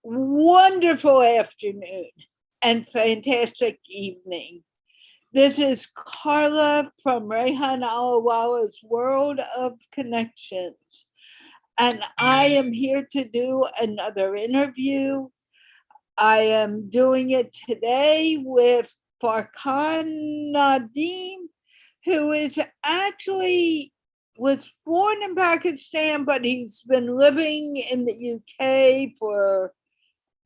wonderful afternoon and fantastic evening. This is Carla from Rehan Allahwala's World of Connections. And I am here to do another interview. I am doing it today with Furqan Nadeem, who is actually was born in Pakistan, but he's been living in the UK for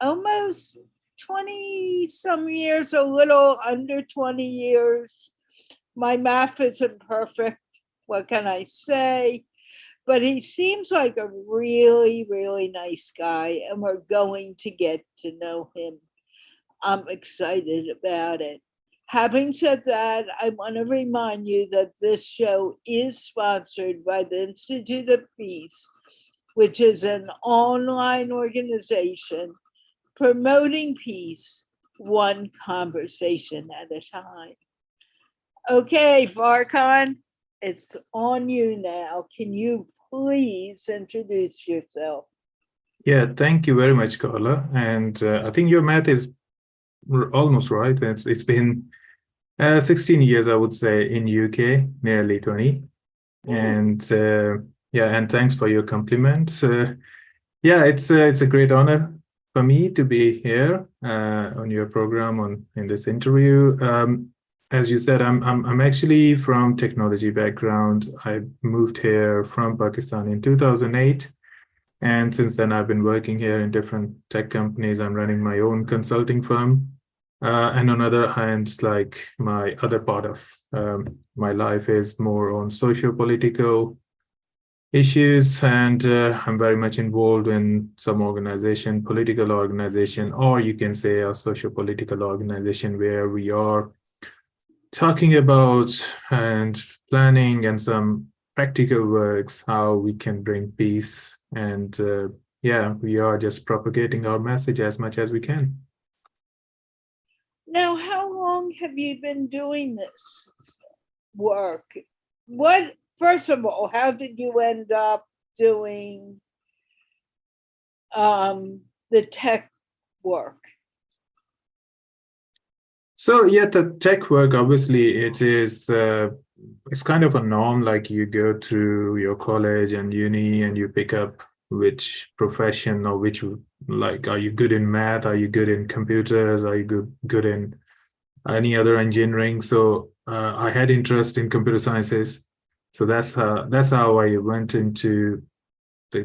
almost 20 some years, a little under 20 years. My math isn't perfect. What can I say? But he seems like a really, really nice guy, and we're going to get to know him. I'm excited about it. Having said that, I want to remind you that this show is sponsored by the Institute of Peace, which is an online organization promoting peace one conversation at a time. Okay, Furqan, it's on you now. Can you please introduce yourself? Yeah, thank you very much, Carla. And I think your math is almost right. It's been 16 years, I would say, in UK, nearly 20. And yeah, and thanks for your compliments. Yeah, it's a great honor for me to be here on your program in this interview. As you said, I'm actually from technology background. I moved here from Pakistan in 2008. And since then, I've been working here in different tech companies. I'm running my own consulting firm. And on the other hand, like my other part of my life is more on socio-political issues. And I'm very much involved in some organization, political organization, or you can say a socio-political organization where we are talking about and planning and some practical works, how we can bring peace. And yeah, we are just propagating our message as much as we can. Now, how long have you been doing this work? First of all, how did you end up doing the tech work? So yeah, the tech work, obviously, it's kind of a norm. Like you go through your college and uni and you pick up which profession or which, like, are you good in math? Are you good in computers? Are you good in any other engineering? So I had interest in computer sciences. So that's how I went into the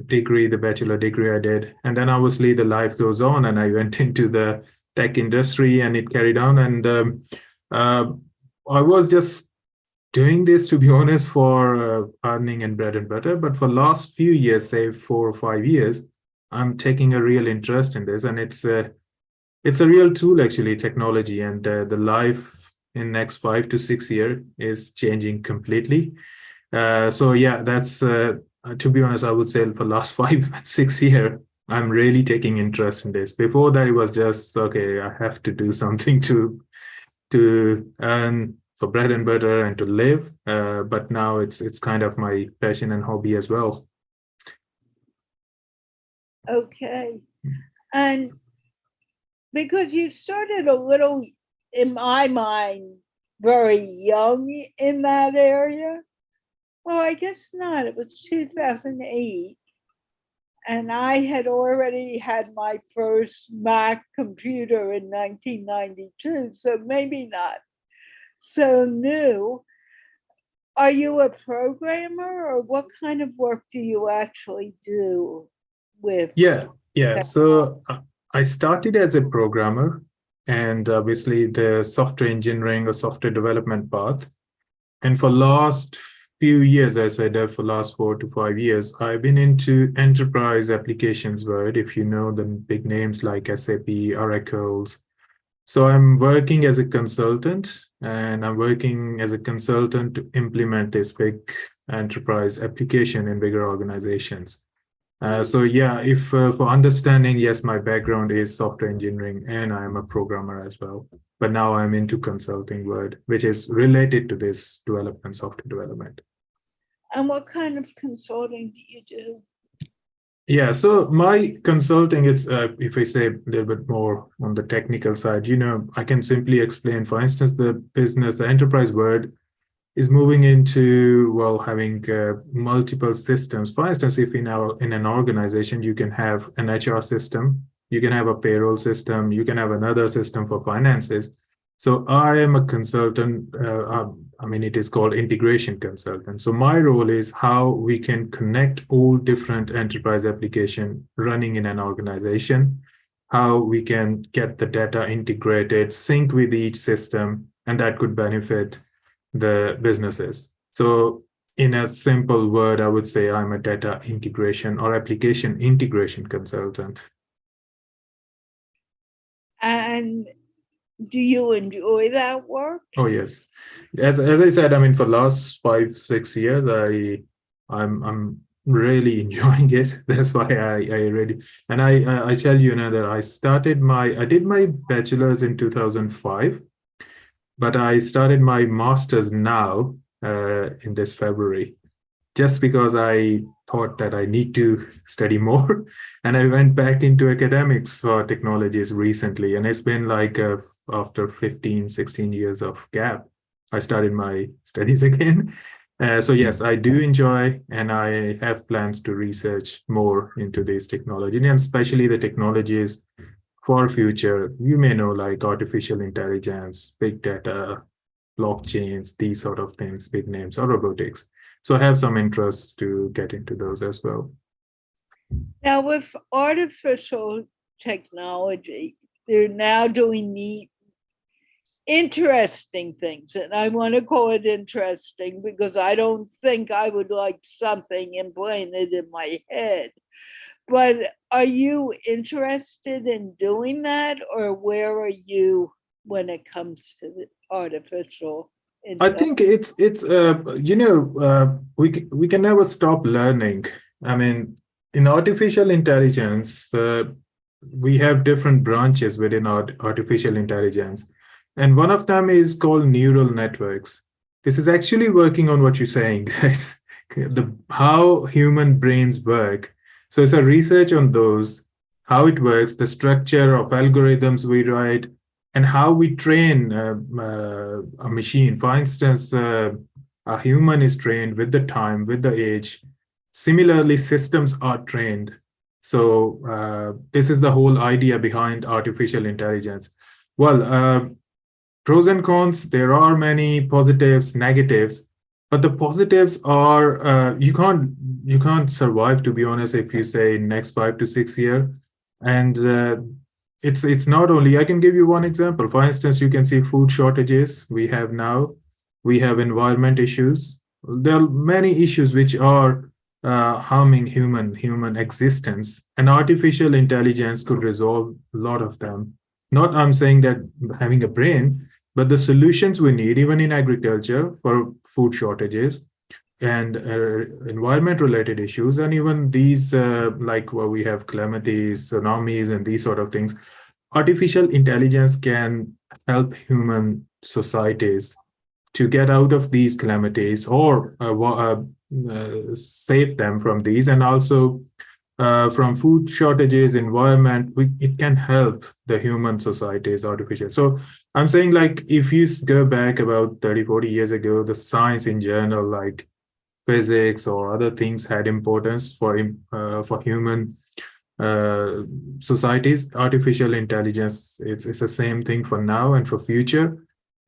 bachelor degree I did. And then obviously the life goes on and I went into the tech industry and it carried on. And I was just doing this, to be honest, for earning and bread and butter. But for last few years, say 4 or 5 years, I'm taking a real interest in this. And it's a real tool, actually, technology. And the life in next 5 to 6 years is changing completely. So yeah, that's, to be honest, I would say for last 5 6 years, I'm really taking interest in this. Before that, it was just, okay, I have to do something to earn for bread and butter and to live. But now it's kind of my passion and hobby as well. Okay. And because you started a little, in my mind, very young in that area. Well, I guess not. It was 2008. And I had already had my first Mac computer in 1992, so maybe not so new. Are you a programmer, or what kind of work do you actually do with? Yeah. So I started as a programmer, and obviously the software engineering or software development path. And for last few years, as I said, for last 4 to 5 years, I've been into enterprise applications world, if you know the big names like SAP, Oracle's. So I'm working as a consultant, and I'm working as a consultant to implement this big enterprise application in bigger organizations. So yeah, if for understanding, yes, my background is software engineering and I'm a programmer as well. But now I'm into consulting world, which is related to this software development. And what kind of consulting do you do? Yeah, so my consulting is, if I say a little bit more on the technical side, I can simply explain, for instance, the enterprise world is moving into, well, having multiple systems. For instance, if in an organization, you can have an HR system, you can have a payroll system, you can have another system for finances. So I am a consultant. I mean, it is called integration consultant. So my role is how we can connect all different enterprise application running in an organization, how we can get the data integrated, sync with each system, and that could benefit the businesses. So in a simple word, I would say I'm a data integration or application integration consultant. And do you enjoy that work? Oh yes, as I said, I mean for last 5 6 years, I'm really enjoying it. That's why I really, and I tell you now that I did my bachelor's in 2005, but I started my master's now in this February, just because I thought that I need to study more. And I went back into academics for technologies recently. And it's been like after 15, 16 years of gap, I started my studies again. So yes, I do enjoy, and I have plans to research more into this technology, and especially the technologies for future. You may know, like artificial intelligence, big data, blockchains, these sort of things, big names, or robotics. So I have some interest to get into those as well. Now, with artificial technology, they're now doing neat, interesting things. And I want to call it interesting because I don't think I would like something implanted in my head. But are you interested in doing that, or where are you when it comes to the artificial I intelligence? think it's we can never stop learning. I mean, in artificial intelligence, we have different branches within artificial intelligence, and one of them is called neural networks. This is actually working on what you're saying, right? The how human brains work. So it's a research on those, how it works, the structure of algorithms we write, and how we train a machine. For instance, a human is trained with the time, with the age. Similarly, systems are trained. So this is the whole idea behind artificial intelligence. Well, pros and cons, there are many positives, negatives, but the positives are you can't survive, to be honest, if you say next 5 to 6 year. And it's not only, I can give you one example. For instance, you can see food shortages we have now, we have environment issues, there are many issues which are harming human existence, and artificial intelligence could resolve a lot of them. Not I'm saying that having a brain, but the solutions we need, even in agriculture, for food shortages and environment related issues, and even these like where we have calamities, tsunamis, and these sort of things, artificial intelligence can help human societies to get out of these calamities, or save them from these, and also from food shortages, environment. It can help the human societies, artificial. So I'm saying, like, if you go back about 30, 40 years ago, the science in general, like physics or other things, had importance for human societies. Artificial intelligence, it's the same thing for now and for future.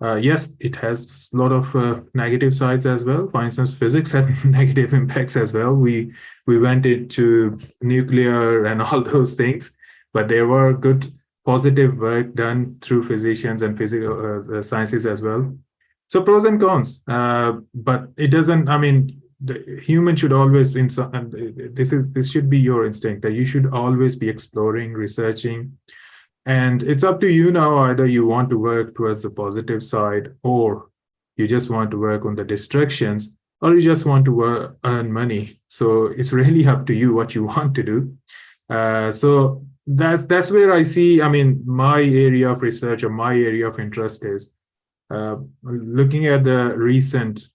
Yes, it has a lot of negative sides as well. For instance, physics had negative impacts as well. We went into nuclear and all those things, but there were good positive work done through physicians and physical sciences as well. So pros and cons, but it doesn't. I mean, the human should always be this should be your instinct, that you should always be exploring, researching, and it's up to you now. Either you want to work towards the positive side, or you just want to work on the distractions, or you just want to earn money. So it's really up to you what you want to do. So that's where I see, I mean, my area of research or my area of interest is looking at the recent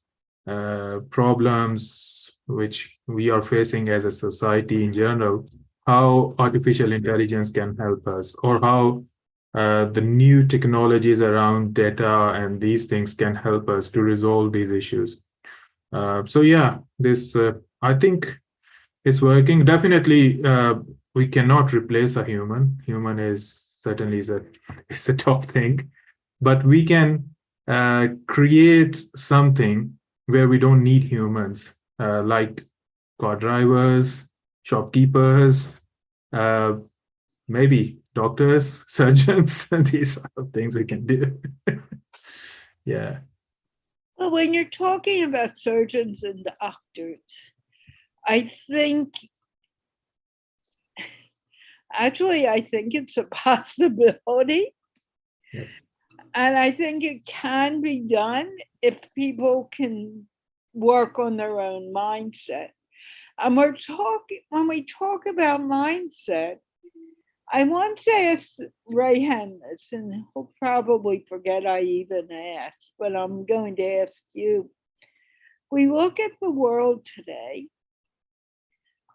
problems which we are facing as a society in general. how artificial intelligence can help us, or how the new technologies around data and these things can help us to resolve these issues. So yeah, this I think it's working. Definitely, we cannot replace a human. Human is certainly is a top thing, but we can create something where we don't need humans, like car drivers, shopkeepers, uh, maybe doctors, surgeons. These are things we can do. Yeah. Well, when you're talking about surgeons and doctors, I think it's a possibility. Yes. And I think it can be done if people can work on their own mindset. And when we talk about mindset, I once asked Rehan this, and he'll probably forget I even asked, but I'm going to ask you. We look at the world today,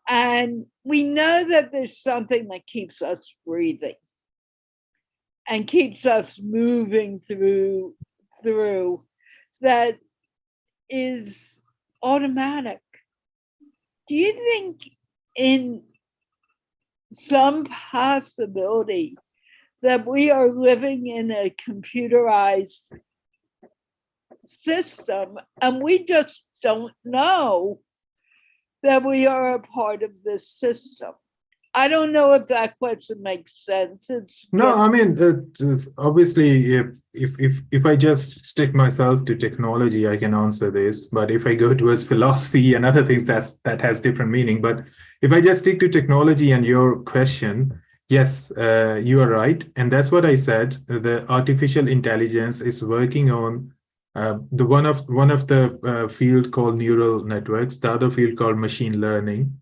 and we know that there's something that keeps us breathing and keeps us moving through that is automatic. Do you think in some possibility that we are living in a computerized system and we just don't know that we are a part of this system? I don't know if that question makes sense. No, I mean, obviously, if I just stick myself to technology, I can answer this. But if I go towards philosophy and other things, that has different meaning. But if I just stick to technology and your question, yes, you are right, and that's what I said. The artificial intelligence is working on the one of the field called neural networks, the other field called machine learning.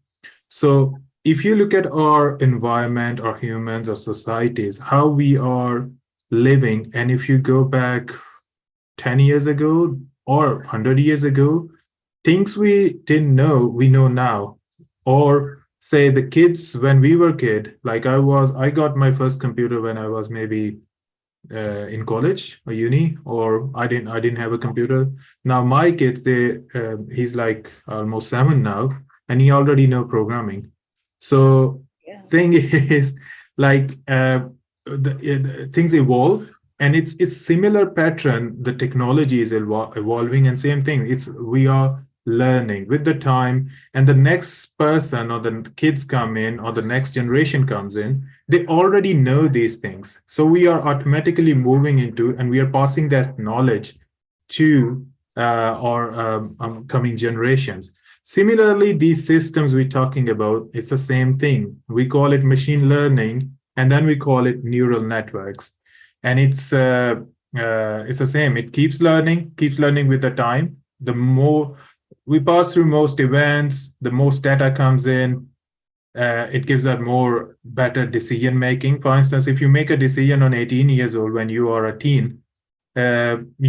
So if you look at our environment or humans or societies, how we are living, and if you go back 10 years ago or 100 years ago, things we didn't know, we know now. Or say the kids when we were kid, like I got my first computer when I was maybe in college or uni, or I didn't have a computer. Now my kids, he's like almost 7 now, and he already know programming. So Yeah. thing is, like things evolve, and it's similar pattern. The technology is evolving, and same thing. We are learning with the time, and the next person or the kids come in, or the next generation comes in. They already know these things, so we are automatically moving into, and we are passing that knowledge to our coming generations. Similarly, these systems we're talking about, it's the same thing. We call it machine learning, and then we call it neural networks. And it's the same. It keeps learning with the time. The more we pass through most events, the most data comes in, it gives us more better decision making. For instance, if you make a decision on 18 years old when you are a teen,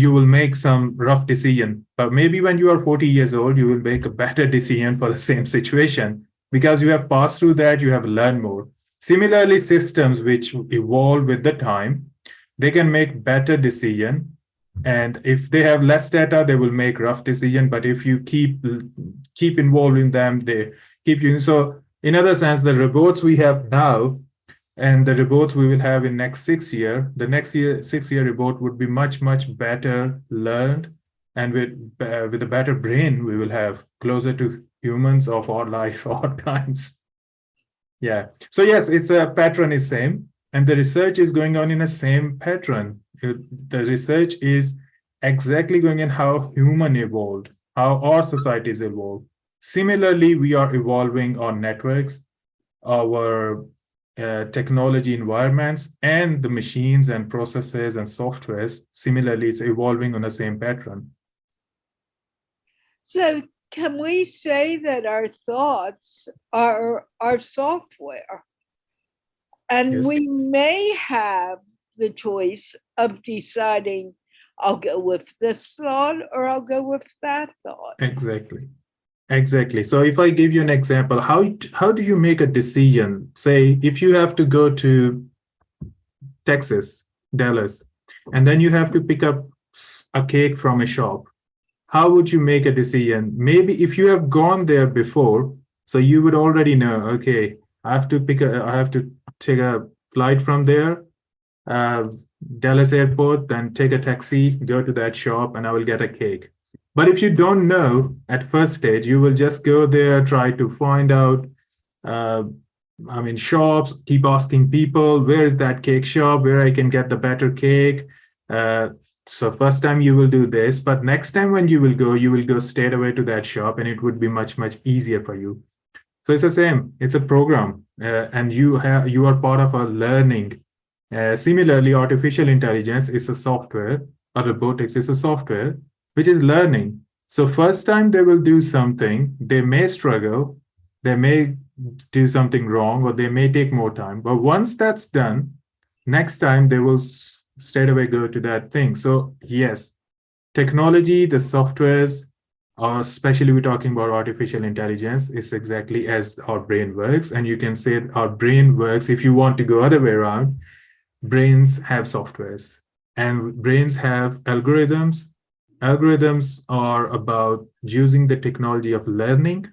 you will make some rough decision, but maybe when you are 40 years old, you will make a better decision for the same situation, because you have passed through that, you have learned more. Similarly, systems which evolve with the time, they can make better decision, and if they have less data, they will make rough decision. But if you keep involving them, they keep using. So in other sense, the robots we have now and the robots we will have in next 6 year, the next 6 year robot would be much better learned, and with a better brain we will have closer to humans of our life, our times. Yeah. So yes, it's a pattern is same, and the research is going on in the same pattern. The research is exactly going in how human evolved, how our societies evolved. Similarly, we are evolving our networks, our technology environments, and the machines and processes and softwares. Similarly, it's evolving on the same pattern. So can we say that our thoughts are our software? And Yes. we may have the choice of deciding, I'll go with this thought or I'll go with that thought. Exactly. Exactly. So if I give you an example, how do you make a decision? Say if you have to go to Texas, Dallas, and then you have to pick up a cake from a shop. How would you make a decision? Maybe if you have gone there before, so you would already know, okay, I have to take a flight from there, uh, Dallas airport, then take a taxi, go to that shop, and I will get a cake. But if you don't know at first stage, you will just go there, try to find out, uh, I mean, shops, keep asking people, where is that cake shop, where I can get the better cake. Uh, so first time you will do this, but next time when you will go straight away to that shop, and it would be much, much easier for you. So it's the same. It's a program, and you are part of a learning. Similarly, artificial intelligence is a software, or robotics is a software which is learning. So first time they will do something, they may struggle, they may do something wrong, or they may take more time. But once that's done, next time they will straight away go to that thing. So yes, technology, the softwares, or especially we're talking about artificial intelligence, is exactly as our brain works. And you can say our brain works, if you want to go other way around, brains have softwares and brains have algorithms. Algorithms are about using the technology of learning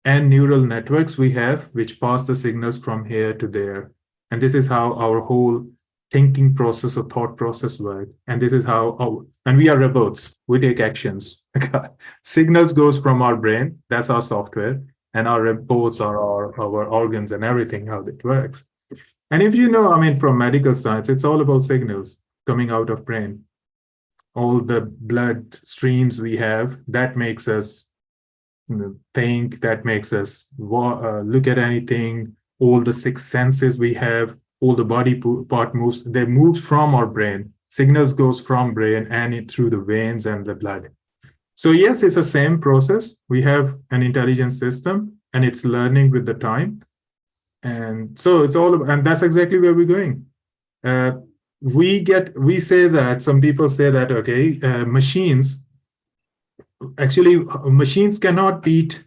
and neural networks we have, which pass the signals from here to there. And this is how our whole thinking process or thought process work. And this is how, and we are robots, we take actions. Signals goes from our brain, that's our software, and our reports are our organs and everything, how it works. And if you know, I mean, from medical science, it's all about signals coming out of brain. All the blood streams we have, that makes us think, that makes us look at anything, all the six senses we have, all the body part moves, they move from our brain. Signals goes from brain and it through the veins and the blood. So yes, it's the same process. We have an intelligent system and it's learning with the time. And so it's all, and that's exactly where we're going. We say that, some people say that, okay, machines cannot beat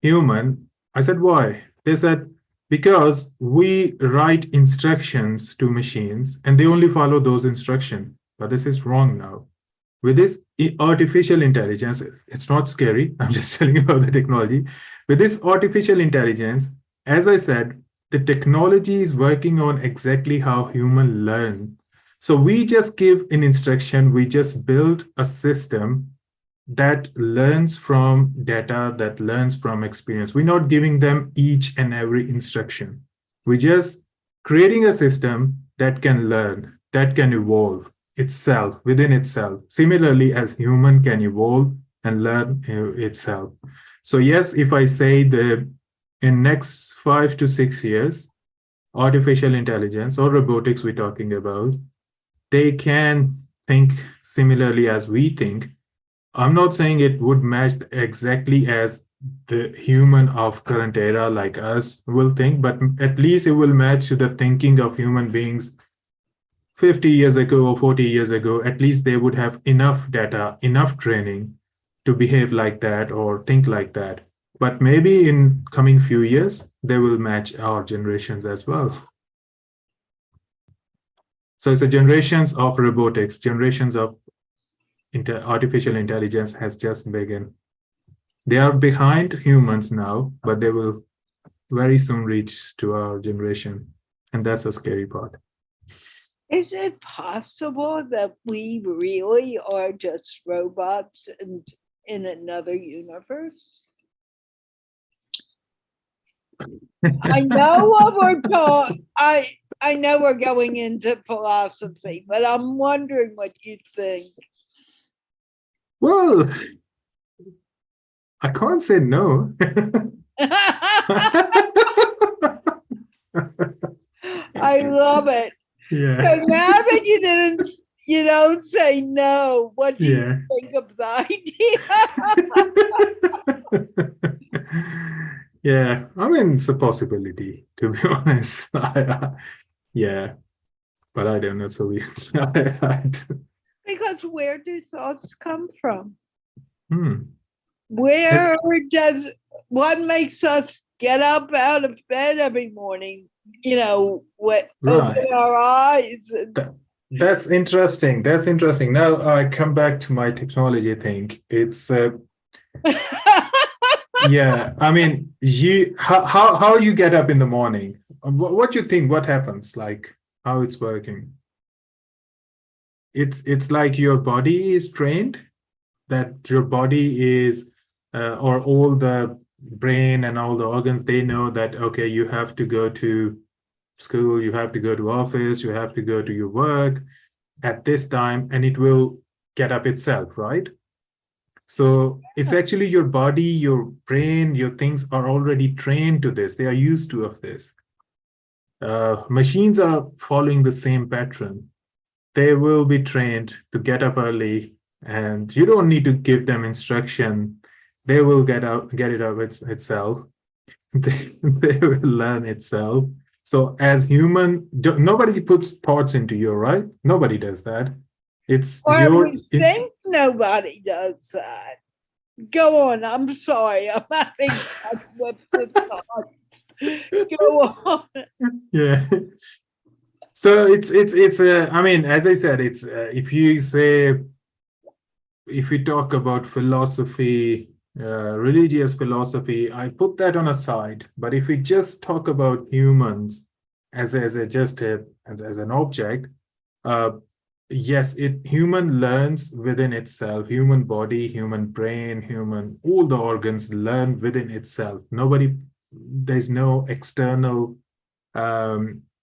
human. I said, why? They said, because we write instructions to machines and they only follow those instructions. But this is wrong now. With this artificial intelligence, it's not scary. I'm just telling you about the technology. With this artificial intelligence, as I said, the technology is working on exactly how humans learn. So we just give an instruction, we just build a system that learns from data, that learns from experience. We're not giving them each and every instruction. We're just creating a system that can learn, that can evolve itself, within itself, similarly as human can evolve and learn itself. So yes, if I say that in next 5 to 6 years, artificial intelligence or robotics we're talking about, they can think similarly as we think. I'm not saying it would match exactly as the human of current era like us will think, but at least it will match to the thinking of human beings 50 years ago or 40 years ago. At least they would have enough data, enough training to behave like that or think like that. But maybe in coming few years, they will match our generations as well. So it's a generations of robotics, generations of artificial intelligence has just begun. They are behind humans now, but they will very soon reach to our generation. And that's a scary part. Is it possible that we really are just robots in another universe? I know what we're talking. I know we're going into philosophy, but I'm wondering what you think. Well, I can't say no. I love it. Yeah. So now that you don't say no, what do Yeah. you think of the idea? Yeah, I mean, it's a possibility, to be honest. Yeah, but I don't know. So we, Because where do thoughts come from? Where does what makes us get up out of bed every morning? What open Right. our eyes and That's interesting. That's interesting. Now I come back to my technology thing. It's yeah. I mean, how you get up in the morning? What you think? What happens? Like how it's working? It's like your body is trained. That your body is, or all the brain and all the organs. They know that okay, you have to go to school, you have to go to office, you have to go to your work at this time, and it will get up itself, right? So it's actually your body, your brain, your things are already trained to this. They are used to of this. Machines are following the same pattern. They will be trained to get up early, and you don't need to give them instruction. They will get it up itself. They will learn itself. So as human, nobody puts thoughts into you, right? Nobody does that. It's or your we think nobody does that. Go on. I'm sorry. I'm having with the thoughts. Go on. yeah. So it's I mean, as I said, it's if we talk about philosophy, religious philosophy, I put that on a side. But if we just talk about humans as an object, yes, human learns within itself. Human body, human brain, all the organs learn within itself. There's no external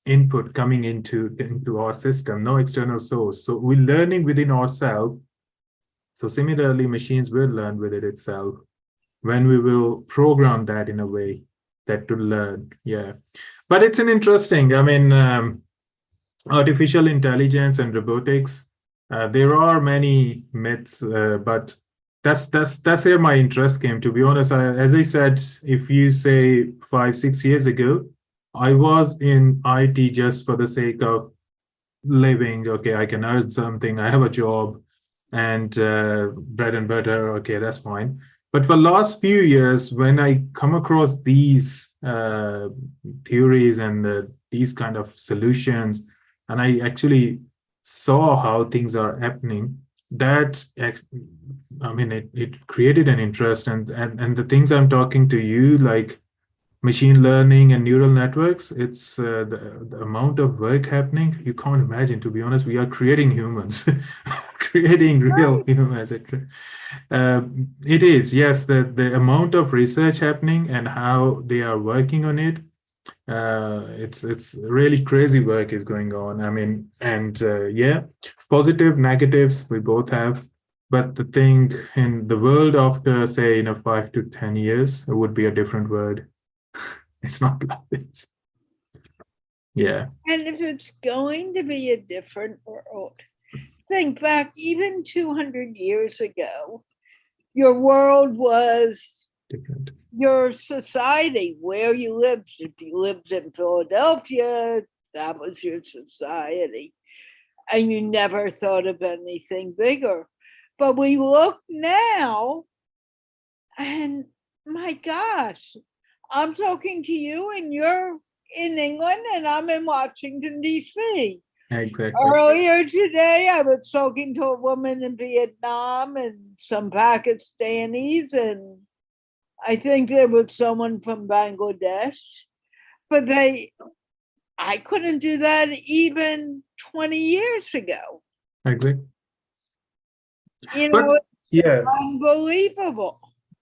input coming into our system, no external source. So we're learning within ourselves. So similarly, machines will learn within itself when we will program that in a way that to learn. Yeah, but it's an interesting. I mean, artificial intelligence and robotics. There are many myths, but that's where my interest came. To be honest, as I said, if you say 5-6 years ago, I was in IT just for the sake of living. Okay, I can earn something. I have a job and bread and butter. Okay, that's fine. But for last few years, when I come across these theories and these kind of solutions, and I actually saw how things are happening, I mean, it created an interest, and the things I'm talking to you, like machine learning and neural networks, it's the amount of work happening, you can't imagine. To be honest, we are creating humans, creating real humans. It is, yes, the amount of research happening and how they are working on it. It's really crazy work is going on. I mean, and yeah, positive, negatives, we both have. But the thing in the world after, say, 5 to 10 years, it would be a different world. It's not like this. Yeah. And if it's going to be a different world, think back even 200 years ago, your world was Different. Your society, where you lived. If you lived in Philadelphia, that was your society. And you never thought of anything bigger. But we look now, and my gosh, I'm talking to you, and you're in England, and I'm in Washington, D.C. Exactly. Earlier today, I was talking to a woman in Vietnam and some Pakistanis, and I think there was someone from Bangladesh, but I couldn't do that even 20 years ago. Exactly. It's yeah, unbelievable.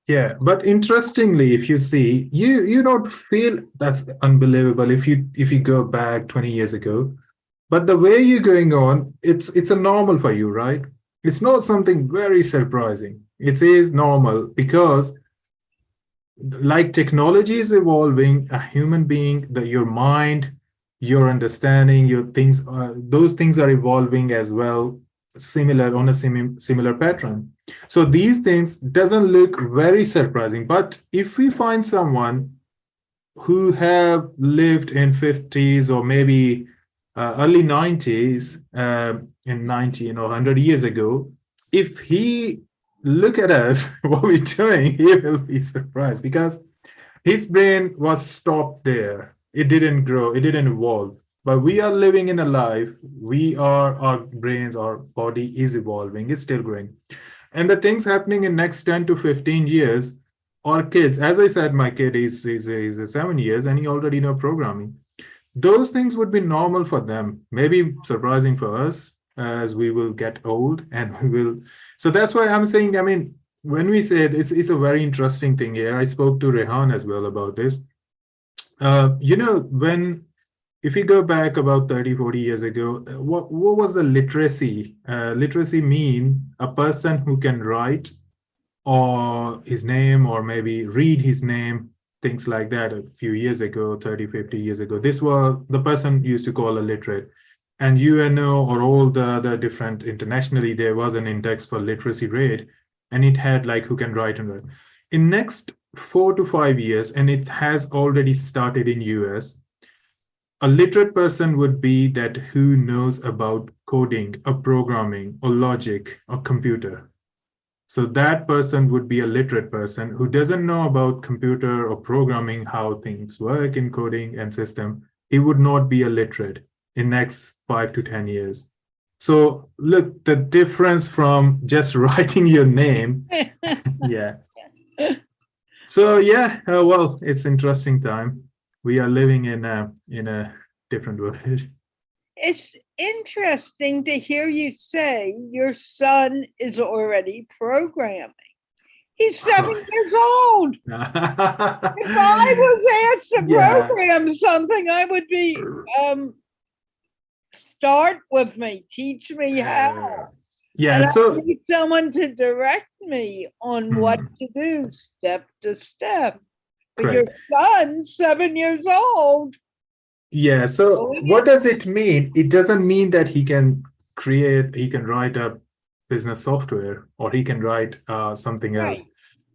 Yeah, but interestingly, if you see, you don't feel that's unbelievable if you go back 20 years ago. But the way you're going on, it's a normal for you, right? It's not something very surprising. It is normal because like technology is evolving, a human being, your mind, your understanding, your things, those things are evolving as well, on a similar pattern. So these things doesn't look very surprising. But if we find someone who have lived in 50s or maybe early 90s, in 90, 100 years ago, if he look at us, what we're doing, he will be surprised because his brain was stopped there. It didn't grow, it didn't evolve. But we are living in a life, our brains, our body is evolving, it's still growing. And the things happening in next 10 to 15 years, our kids, as I said, my kid is 7 years and he already know programming. Those things would be normal for them, maybe surprising for us as we will get old and we will. So that's why I'm saying, I mean, when we say it's a very interesting thing here. I spoke to Rehan as well about this. When if you go back about 30, 40 years ago, what was the literacy? Literacy mean a person who can write or his name or maybe read his name, things like that. A few years ago, 30, 50 years ago, this was the person used to call a literate. And UNO or all the other different internationally, there was an index for literacy rate, and it had like who can write and read. In next 4 to 5 years, and it has already started in US, a literate person would be that who knows about coding or programming or logic or computer. So that person would be a literate person who doesn't know about computer or programming, how things work in coding and system. He would not be a literate in next 5 to 10 years. So look, the difference from just writing your name. Yeah. So yeah, well, it's interesting time. We are living in a different world. It's interesting to hear you say your son is already programming. He's 7 years old. If I was asked to Yeah. program something, I would be start with me, teach me how. Yeah, And I so need someone to direct me on what to do step to step. But your correct. son, 7 years old. Yeah, so Going what in. does it mean? It doesn't mean that he can write a business software or he can write something else. Right.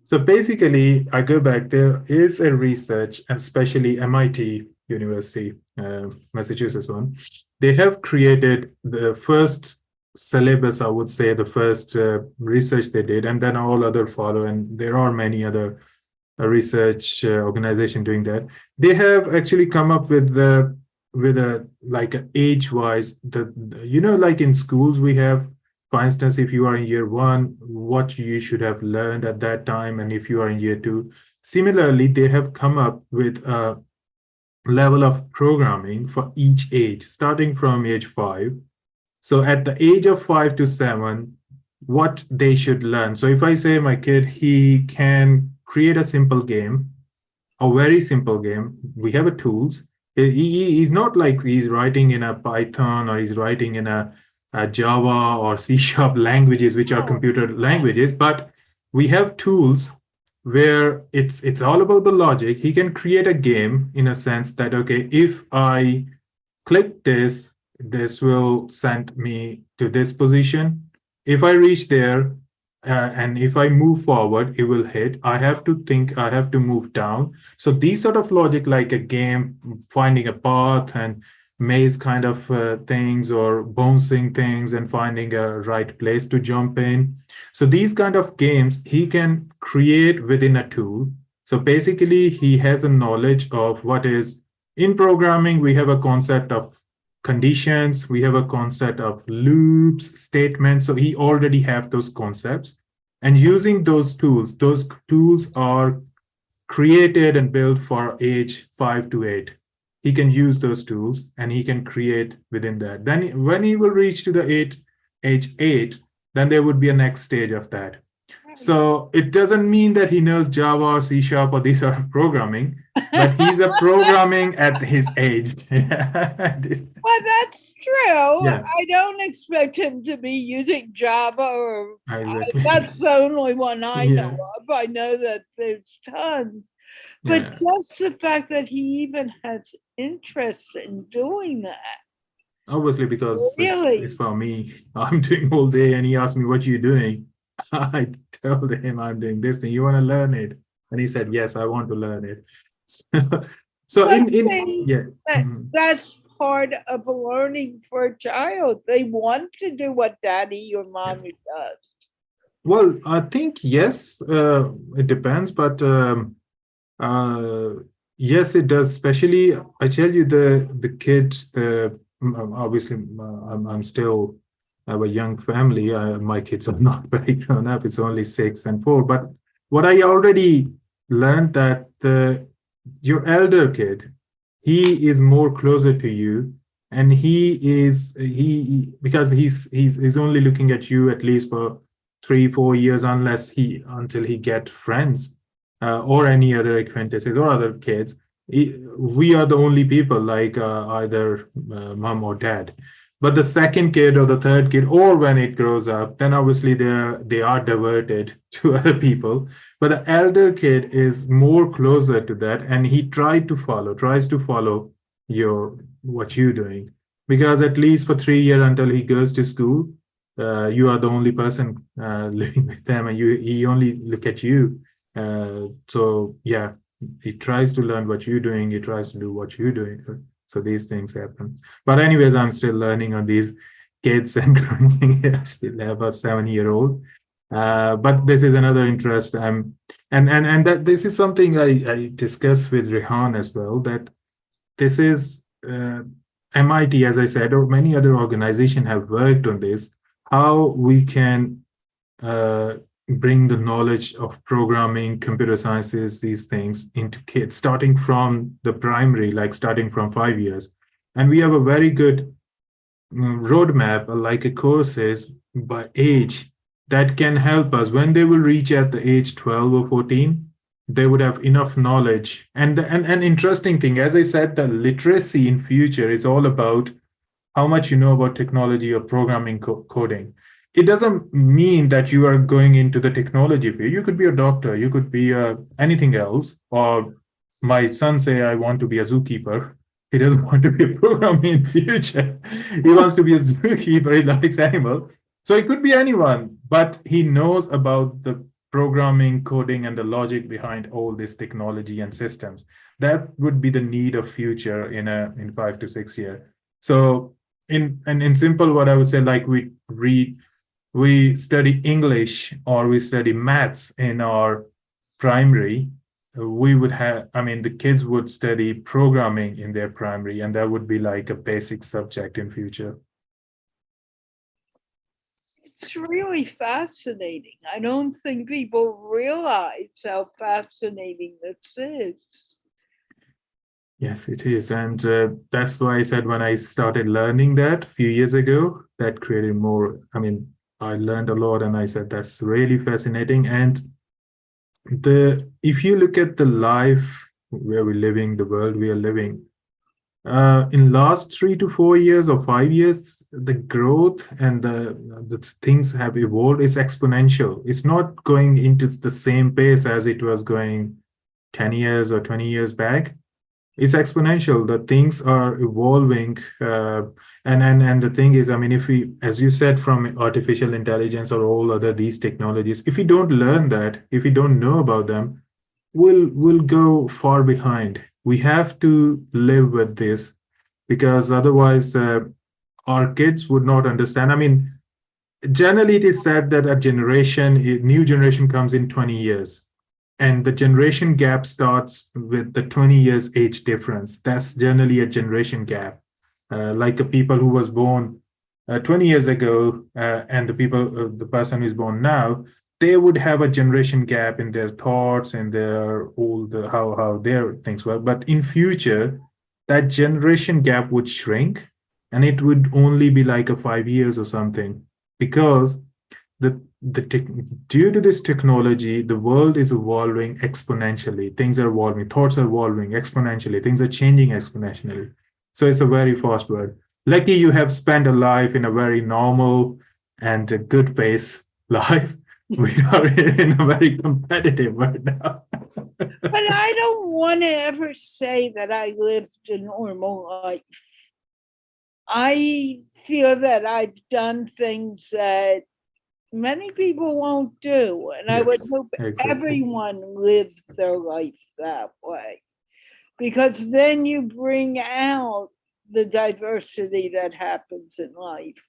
So basically, I go back, there is a research, and especially MIT University, Massachusetts one, they have created the first syllabus, I would say, the first research they did, and then all other follow, and there are many other research organization doing that. They have actually come up with a like age wise, like in schools we have, for instance, if you are in year one, what you should have learned at that time, and if you are in year two, similarly they have come up with a level of programming for each age starting from age 5. So at the age of 5 to 7, what they should learn. So if I say my kid, he can create a simple game, a very simple game. We have a tools. He's not like he's writing in a Python or he's writing in a Java or C# languages, which are Oh, computer languages, but we have tools where it's all about the logic. He can create a game in a sense that, okay, if I click this, this will send me to this position. If I reach there, and if I move forward, it will hit. I have to think, I have to move down. So these sort of logic, like a game, finding a path and maze kind of things, or bouncing things and finding a right place to jump in. So these kind of games he can create within a tool. So basically, he has a knowledge of what is in programming. We have a concept of conditions, we have a concept of loops, statements. So he already have those concepts, and using those tools are created and built for age 5 to 8. He can use those tools and he can create within that. Then when he will reach to the age 8, then there would be a next stage of that. right. So it doesn't mean that he knows Java or C# or these sort of programming, but he's a programming at his age. Well, that's true. Yeah, I don't expect him to be using Java or exactly. that's the only one I know Yeah, of. I know that there's tons. But yeah. just the fact that he even has interest in doing that, Obviously, because it's really. for me. I'm doing all day, and he asked me, "What are you doing?" I told him I'm doing this thing. You want to learn it? And he said, "Yes, I want to learn it." So But in see, yeah. that, Mhm. that's part of learning for a child. They want to do what daddy or Yeah. mommy does. Well, I think yes, it depends, but uh, yes, it does. Especially, I tell you, the kids, obviously, I'm still have a young family. My kids are not very grown up. It's only 6 and 4. But what I already learned that your elder kid, he is more closer to you, and because he's only looking at you at least for 3 4 years, until he get friends or any other acquaintances or other kids. We are the only people like either mom or dad. But the second kid or the third kid, or when it grows up, then obviously they are diverted to other people. But the elder kid is more closer to that, and he tries to follow your what you're doing, because at least for 3 years until he goes to school, you are the only person living with them, and he only look at you. So yeah, he tries to learn what you're doing. He tries to do what you're doing. So these things happen. But anyways, I'm still learning on these kids and growing. I still have a 7-year-old. But this is another interest. And that this is something I discussed with Rehan as well. That this is MIT, as I said, or many other organizations have worked on this. How we can uh, bring the knowledge of programming, computer sciences, these things into kids, starting from the primary, like starting from 5 years. And we have a very good roadmap, like a courses by age that can help us when they will reach at the age 12 or 14. They would have enough knowledge. And an interesting thing, as I said, the literacy in future is all about how much you know about technology or programming coding. It doesn't mean that you are going into the technology field. You could be a doctor, you could be anything else. Or my son say, I want to be a zookeeper. He doesn't want to be a programmer in future. He wants to be a zookeeper. He likes animals. So it could be anyone, but he knows about the programming, coding, and the logic behind all this technology and systems. That would be the need of future in 5 to 6 years. So in simple, what I would say, like we study English or we study maths in our primary, we would have, I mean, the kids would study programming in their primary, and that would be like a basic subject in future. It's really fascinating. I don't think people realize how fascinating this is. Yes, it is. And that's why I said when I started learning that a few years ago, that created more. I mean, I learned a lot, and I said that's really fascinating. And if you look at the life where we're living, the world we are living, in last 3 to 4 years or 5 years, the growth and the things have evolved is exponential. It's not going into the same pace as it was going 10 years or 20 years back. It's exponential. The things are evolving. And the thing is, I mean, if we, as you said, from artificial intelligence or all other these technologies, if we don't learn that, if we don't know about them, we'll go far behind. We have to live with this, because otherwise our kids would not understand. I mean, generally it is said that a new generation comes in 20 years, and the generation gap starts with the 20 years age difference. That's generally a generation gap. Like a people who was born 20 years ago, and the person who's born now, they would have a generation gap in their thoughts and their all the how their things work. But in future, that generation gap would shrink, and it would only be like a 5 years or something, because due to this technology, the world is evolving exponentially. Things are evolving, thoughts are evolving exponentially, things are changing exponentially. So it's a very fast world. Lucky you have spent a life in a very normal and a good pace life. We are in a very competitive world now. But I don't want to ever say that I lived a normal life. I feel that I've done things that many people won't do. And I would Yes, hope exactly. everyone lived their life that way, because then you bring out the diversity that happens in life.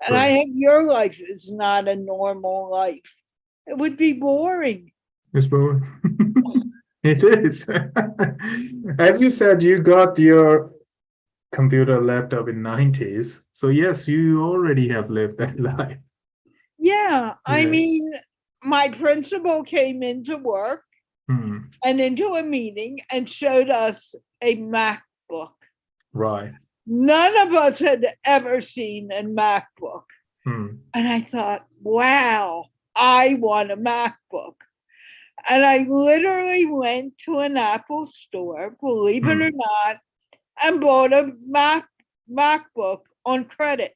And I Correct. think your life is not a normal life. It would be boring. It's boring. It is. As you said, you got your computer laptop in 90s. So yes, you already have lived that life. Yeah, I Yeah. mean, my principal came into work Hmm. and into a meeting and showed us a MacBook. Right. None of us had ever seen a MacBook. Hmm. And I thought, wow, I want a MacBook. And I literally went to an Apple store, believe it or Hmm. not, and bought a MacBook on credit.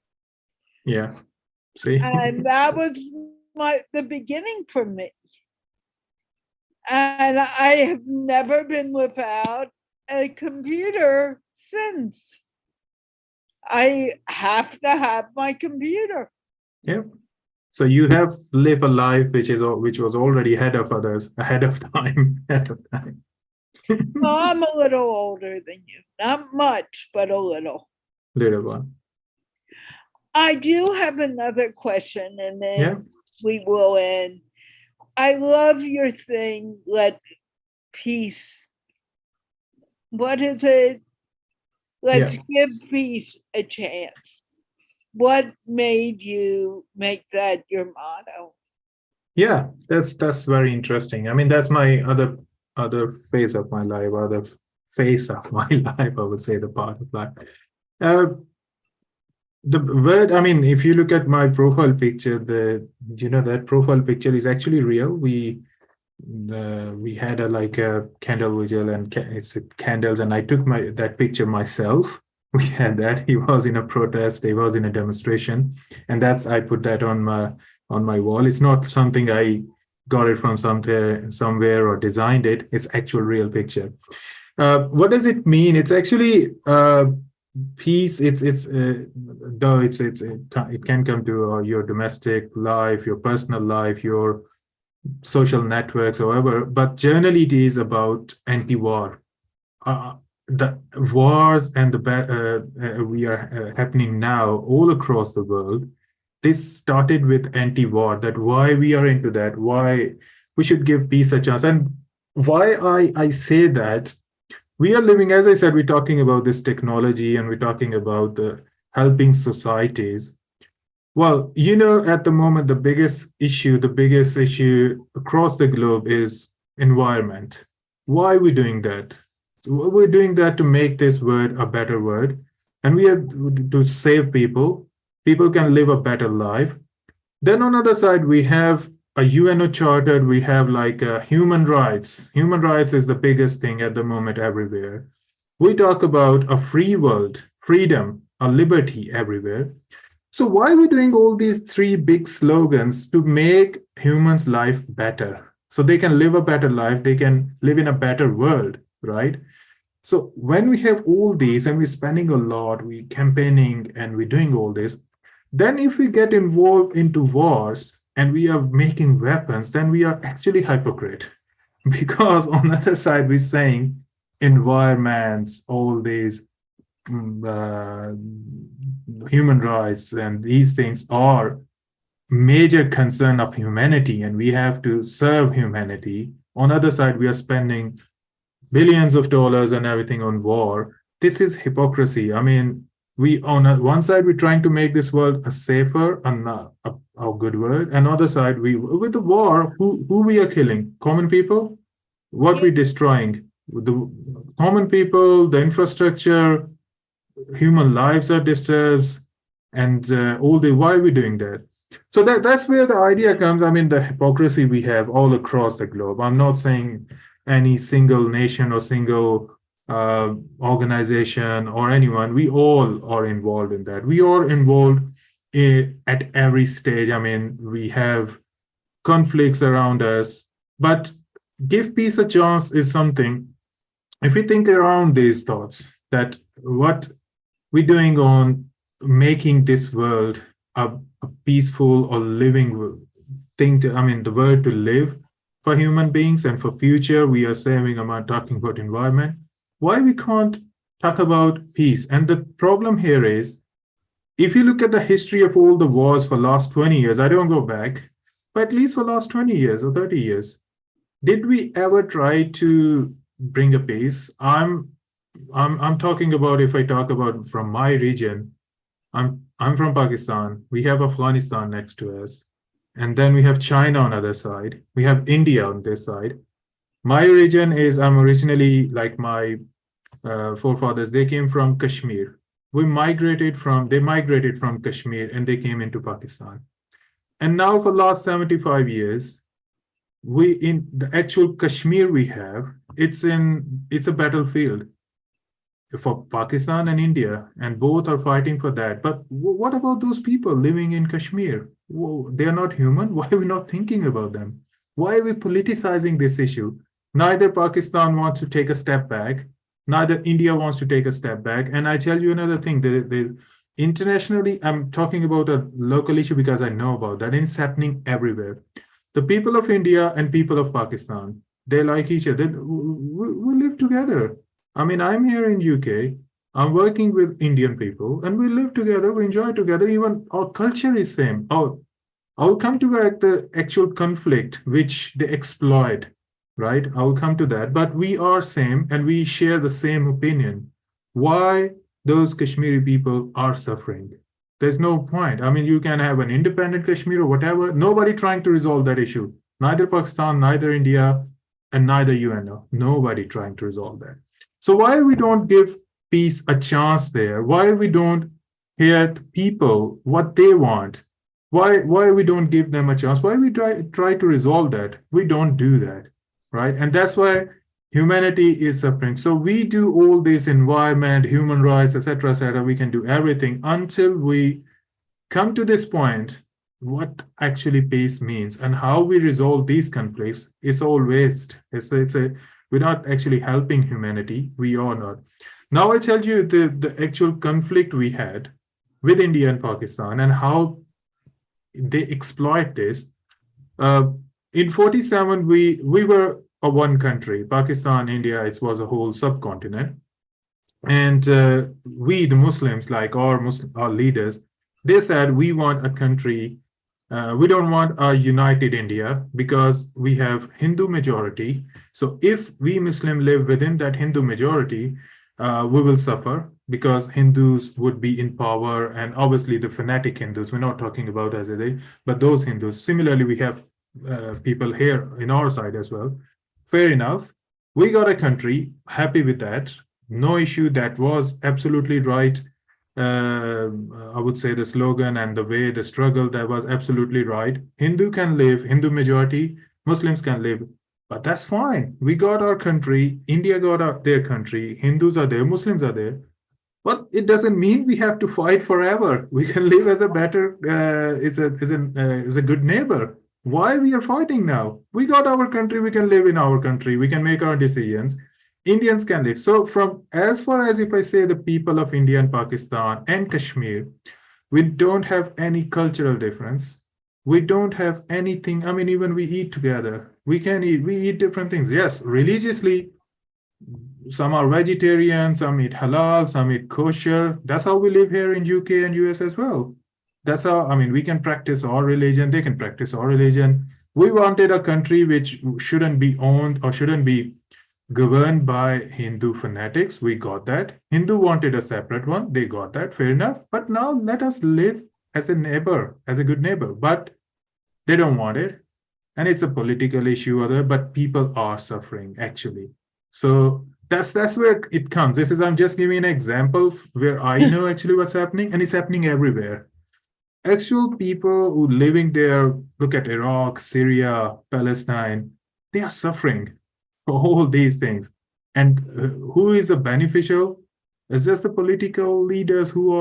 Yeah. See? And that was the beginning for me. And I have never been without a computer since. I have to have my computer. Yeah. So you have lived a life which was already ahead of others, ahead of time, ahead of time. Well, I'm a little older than you. Not much, but a little. Little one. I do have another question, and Yeah. then we will end. I love your thing, let peace. What is it? Let's Yeah. give peace a chance. What made you make that your motto? Yeah, that's very interesting. I mean, that's my other phase of my life, other phase of my life, I would say, the part of life. Uh, the word, I mean, if you look at my profile picture, that profile picture is actually real. We had a like a candle vigil and it's candles, and I took that picture myself. We had that. He was in a protest, he was in a demonstration, and that I put that on my wall. It's not something I got it from somewhere or designed it. It's actual real picture. What does it mean? It's actually peace. It's though it can come to your domestic life, your personal life, your social networks, however, but generally it is about anti-war. The wars and we are happening now all across the world. This started with anti-war. That why we are into that. Why we should give peace a chance, and why I say that we are living, as I said, we're talking about this technology and we're talking about the helping societies. Well, at the moment, the biggest issue across the globe is environment. Why are we doing that? We're doing that to make this word a better word. And we are to save people. People can live a better life. Then on the other side, we have a UNO charter. We have like human rights. Human rights is the biggest thing at the moment everywhere. We talk about a free world, freedom, a liberty everywhere. So why are we doing all these three big slogans to make humans' life better? So they can live a better life, they can live in a better world, right? So when we have all these and we're spending a lot, we're campaigning and we're doing all this, then if we get involved into wars and we are making weapons, then we are actually hypocrite. Because on the other side, we're saying environments, all these uh, human rights and these things are major concern of humanity, and we have to serve humanity. On the other side, we are spending billions of dollars and everything on war. This is hypocrisy. I mean, we on one side we're trying to make this world a safer and a good world, and other side we with the war who we are killing common people, what we're destroying the common people, the infrastructure, human lives are disturbed, and all the why are we doing that? So that's where the idea comes. I mean, the hypocrisy we have all across the globe. I'm not saying any single nation or single organization or anyone. We all are involved in that. We are involved at every stage. I mean, we have conflicts around us, but give peace a chance is something. If we think around these thoughts, that what we're doing on making this world a peaceful or living thing to, I mean, the world to live for human beings and for future, we are saving, I'm not talking about environment. Why we can't talk about peace? And the problem here is If you look at the history of all the wars for last 20 years, I don't go back, but at least for last 20 years or 30 years, did we ever try to bring a peace? I'm talking about, if I talk about from my region, I'm from Pakistan. We have Afghanistan next to us. And then we have China on the other side. We have India on this side. My region is, I'm originally, like my forefathers, they came from Kashmir. They migrated from Kashmir and they came into Pakistan. And now for last 75 years, we in the actual Kashmir we have, it's a battlefield for Pakistan and India, and both are fighting for that. But what about those people living in Kashmir? They are not human. Why are we not thinking about them? Why are we politicizing this issue? Neither Pakistan wants to take a step back, neither India wants to take a step back. And I tell you another thing, internationally, I'm talking about a local issue because I know about that, and it's happening everywhere. The people of India and people of Pakistan, they like each other. We live together. I mean, I'm here in UK. I'm working with Indian people, and we live together. We enjoy together. Even our culture is same. I'll come to the actual conflict which they exploit, right? I'll come to that. But we are same, and we share the same opinion. Why those Kashmiri people are suffering? There's no point. I mean, you can have an independent Kashmir or whatever. Nobody trying to resolve that issue. Neither Pakistan, neither India, and neither UNO. Nobody trying to resolve that. So why we don't give peace a chance there? Why we don't hear people what they want? Why we don't give them a chance? Why we try to resolve that? We don't do that, right? And that's why humanity is suffering. So we do all this environment, human rights, etc., etc. We can do everything until we come to this point. What actually peace means and how we resolve these conflicts is all waste. We're not actually helping humanity. We are not. Now I tell you the actual conflict we had with India and Pakistan and how they exploit this. In 47, we were a one country, Pakistan, India, it was a whole subcontinent. And we, the Muslims, like our leaders, they said we want a country, we don't want a united India because we have Hindu majority. So if we Muslim live within that Hindu majority, we will suffer because Hindus would be in power, and obviously the fanatic Hindus, we're not talking about as a day, but those Hindus. Similarly, we have people here in our side as well. Fair enough. We got a country, happy with that. No issue. That was absolutely right. I would say the slogan and the way the struggle, that was absolutely right. Hindu can live, Hindu majority, Muslims can live, but that's fine. We got our country, India got their country, Hindus are there, Muslims are there. But it doesn't mean we have to fight forever. We can live as a better, as a good neighbor. Why we are fighting now? We got our country, we can live in our country, we can make our decisions. Indians can live. So from as far as if I say the people of India and Pakistan and Kashmir, we don't have any cultural difference. We don't have anything. I mean, even we eat together. We eat different things. Yes, religiously, some are vegetarian, some eat halal, some eat kosher. That's how we live here in UK and US as well. That's how, I mean, we can practice our religion, they can practice our religion. We wanted a country which shouldn't be owned or shouldn't be governed by Hindu fanatics. We got that. Hindu wanted a separate one. They got that. Fair enough. But now let us live as a neighbor, as a good neighbor. But they don't want it. And it's a political issue, but people are suffering actually. So that's where it comes. I'm just giving an example where I know actually what's happening, and it's happening everywhere. Actual people who living there, look at Iraq, Syria, Palestine, they are suffering for all these things. And who is a beneficial? It's just the political leaders who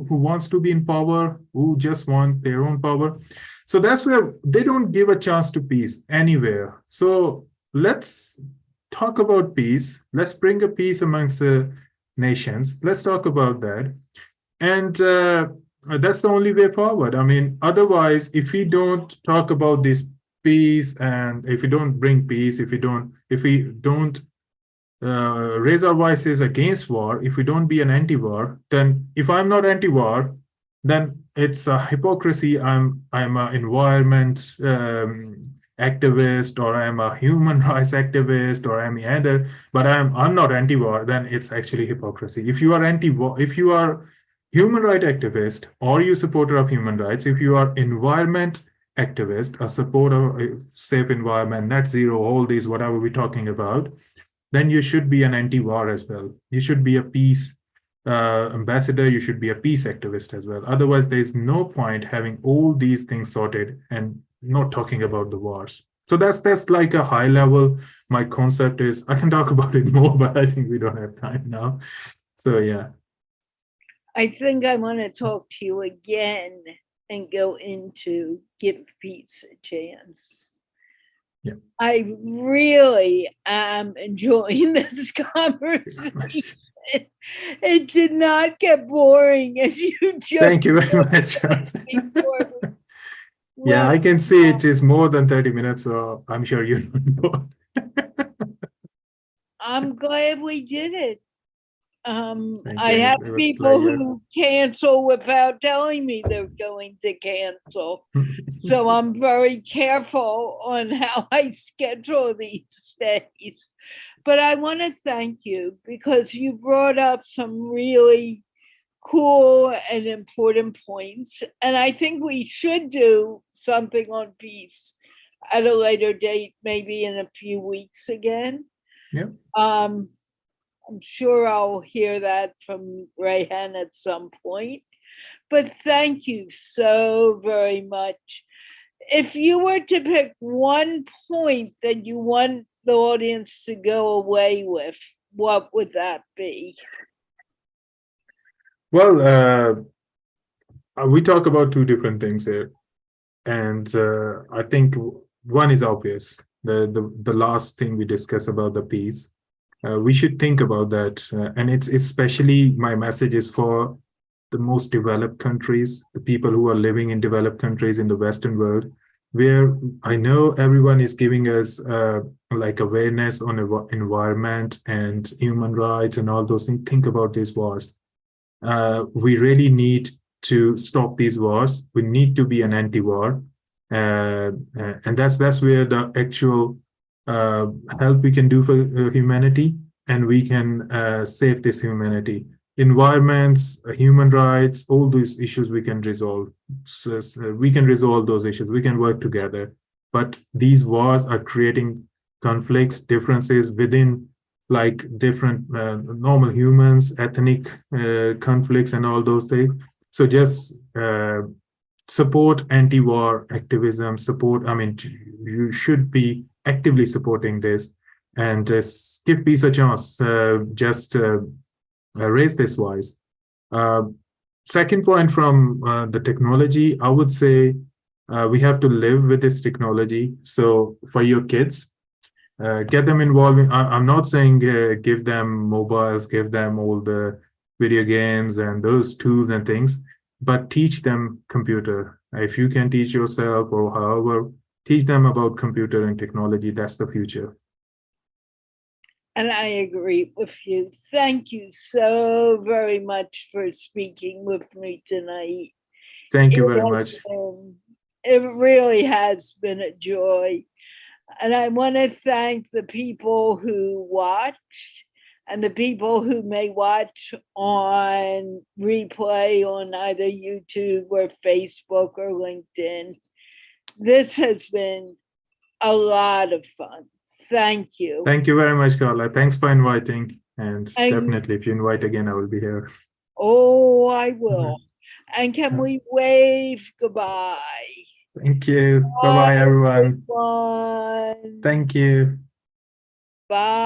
wants to be in power, who just want their own power. So that's where they don't give a chance to peace anywhere. So let's talk about peace. Let's bring a peace amongst the nations. Let's talk about that. And that's the only way forward. I mean, otherwise, if we don't talk about this peace, and if we don't bring peace, if we don't raise our voices against war, if we don't be an anti-war, then if I'm not anti-war, then it's a hypocrisy. I'm an environment activist, or I'm a human rights activist, or I'm either, but I'm not anti-war. Then it's actually hypocrisy. If you are anti-war, if you are human rights activist, or you supporter of human rights, if you are environment activist, a supporter of a safe environment, net zero, all these whatever we're talking about, then you should be an anti-war as well. You should be a peace ambassador. You should be a peace activist as well. Otherwise, there's no point having all these things sorted and not talking about the wars. So that's like a high level. My concept is, I can talk about it more, but I think we don't have time now. So yeah. I think I want to talk to you again and go into give peace a chance. Yeah. I really am enjoying this conversation. It did not get boring as you just. Thank you very much. Yeah, I can see it is more than 30 minutes, so I'm sure you're not bored. I'm glad we did it. I have people who cancel without telling me they're going to cancel. So I'm very careful on how I schedule these days. But I want to thank you because you brought up some really cool and important points. And I think we should do something on peace at a later date, maybe in a few weeks again. Yeah. I'm sure I'll hear that from Rehan at some point. But thank you so very much. If you were to pick one point that you want the audience to go away with, what would that be? Well, we talk about two different things here. And I think one is obvious. The last thing we discussed about the peace. We should think about that. And it's especially, my message is for the most developed countries, the people who are living in developed countries in the Western world, where I know everyone is giving us like awareness on environment and human rights and all those things. Think about these wars. We really need to stop these wars. We need to be an anti-war. And that's where the actual help we can do for humanity, and we can save this humanity. Environments, human rights, all these issues we can resolve. So we can resolve those issues. We can work together. But these wars are creating conflicts, differences within like different normal humans, ethnic conflicts, and all those things. So just support anti-war activism. Support. I mean, you should be actively supporting this, and just give peace a chance. Raise this voice. Second point from the technology, I would say we have to live with this technology. So for your kids, get them involved. I'm not saying give them mobiles, give them all the video games and those tools and things, but teach them computer. If you can teach yourself or however, teach them about computer and technology. That's the future. And I agree with you. Thank you so very much for speaking with me tonight. Thank you very much. It really has been a joy. And I want to thank the people who watched and the people who may watch on replay on either YouTube or Facebook or LinkedIn. This has been a lot of fun. Thank you. Thank you very much, Carla. Thanks for inviting. And definitely, if you invite again, I will be here. Oh, I will. And can we wave goodbye? Thank you. Bye-bye, everyone. Thank you. Bye.